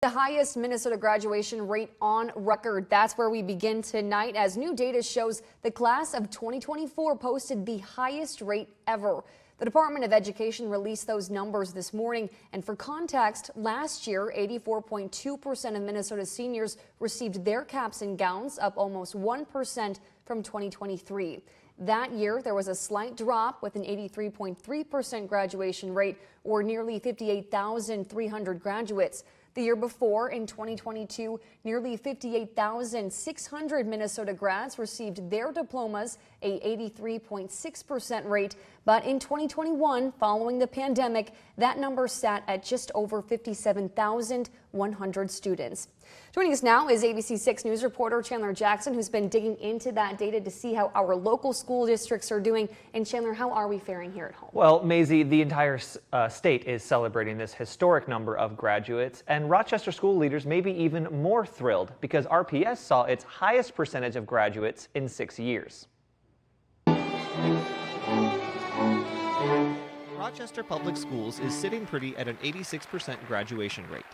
The highest Minnesota graduation rate on record. That's where we begin tonight, as new data shows the class of 2024 posted the highest rate ever. The Department of Education released those numbers this morning, and for context, last year 84.2% of Minnesota seniors received their caps and gowns, up almost 1% from 2023. That year, there was a slight drop with an 83.3% graduation rate, or nearly 58,300 graduates. The year before, in 2022, nearly 58,600 Minnesota grads received their diplomas, a 83.6% rate. But in 2021, following the pandemic, that number sat at just over 57,100 students. Joining us now is ABC 6 News reporter Chandler Jackson, who's been digging into that data to see how our local school districts are doing. And Chandler, how are we faring here at home? Well, Maisie, the entire state is celebrating this historic number of graduates, and Rochester school leaders may be even more thrilled because RPS saw its highest percentage of graduates in 6 years. Rochester Public Schools is sitting pretty at an 86% graduation rate,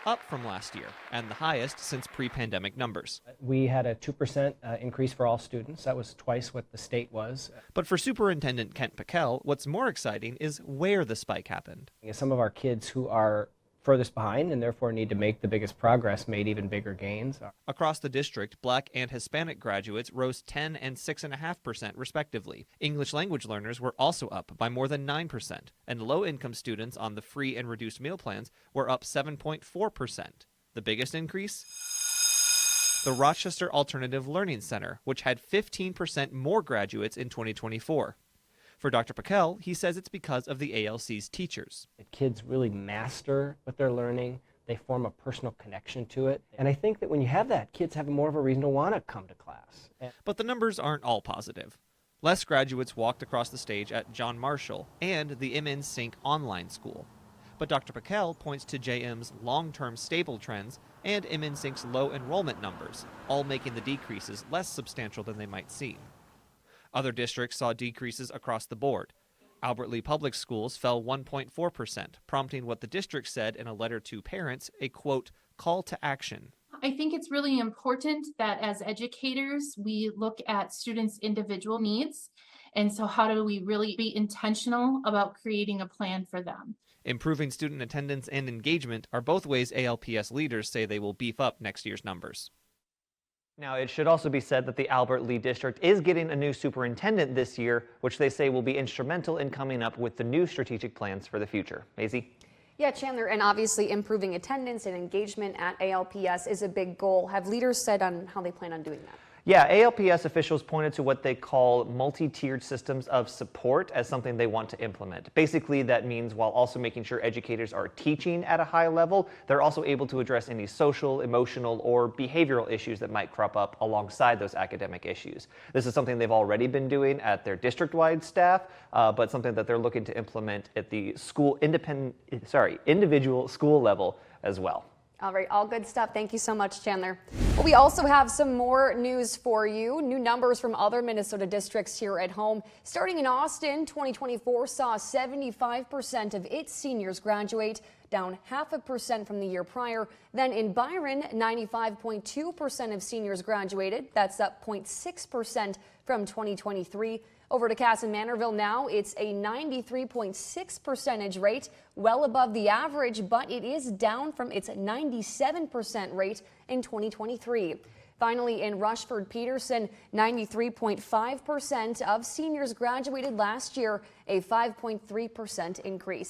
up from last year, and the highest since pre-pandemic numbers. We had a 2% increase for all students. That was twice what the state was. But for Superintendent Kent Packel, what's more exciting is where the spike happened. Some of our kids who are furthest behind and therefore need to make the biggest progress made even bigger gains. Across the district, Black and Hispanic graduates rose 10 and 6.5% respectively. English language learners were also up by more than 9%, and low-income students on the free and reduced meal plans were up 7.4%. The biggest increase? The Rochester Alternative Learning Center, which had 15% more graduates in 2024. For Dr. Packel, he says it's because of the ALC's teachers. The kids really master what they're learning. They form a personal connection to it. And I think that when you have that, kids have more of a reason to want to come to class. But the numbers aren't all positive. Less graduates walked across the stage at John Marshall and the MN Sync online school. But Dr. Packel points to JM's long-term stable trends and MN Sync's low enrollment numbers, all making the decreases less substantial than they might seem. Other districts saw decreases across the board. Albert Lea Public Schools fell 1.4%, prompting what the district said in a letter to parents, a quote, call to action. I think it's really important that as educators, we look at students' individual needs. And so how do we really be intentional about creating a plan for them? Improving student attendance and engagement are both ways ALPS leaders say they will beef up next year's numbers. Now, it should also be said that the Albert Lea District is getting a new superintendent this year, which they say will be instrumental in coming up with the new strategic plans for the future. Maisie? Yeah, Chandler, and obviously improving attendance and engagement at ALPS is a big goal. Have leaders said on how they plan on doing that? Yeah, ALPS officials pointed to what they call multi-tiered systems of support as something they want to implement. Basically, that means while also making sure educators are teaching at a high level, they're also able to address any social, emotional, or behavioral issues that might crop up alongside those academic issues. This is something they've already been doing at their district-wide staff, but something that they're looking to implement at the individual school level as well. All right, all good stuff. Thank you so much, Chandler. Well, we also have some more news for you. New numbers from other Minnesota districts here at home. Starting in Austin, 2024 saw 75% of its seniors graduate, down 0.5% from the year prior. Then in Byron, 95.2% of seniors graduated. That's up 0.6% from 2023. Over to Cass and Manorville now, it's a 93.6% rate, well above the average, but it is down from its 97% rate in 2023. Finally, in Rushford-Peterson, 93.5% of seniors graduated last year, a 5.3% increase.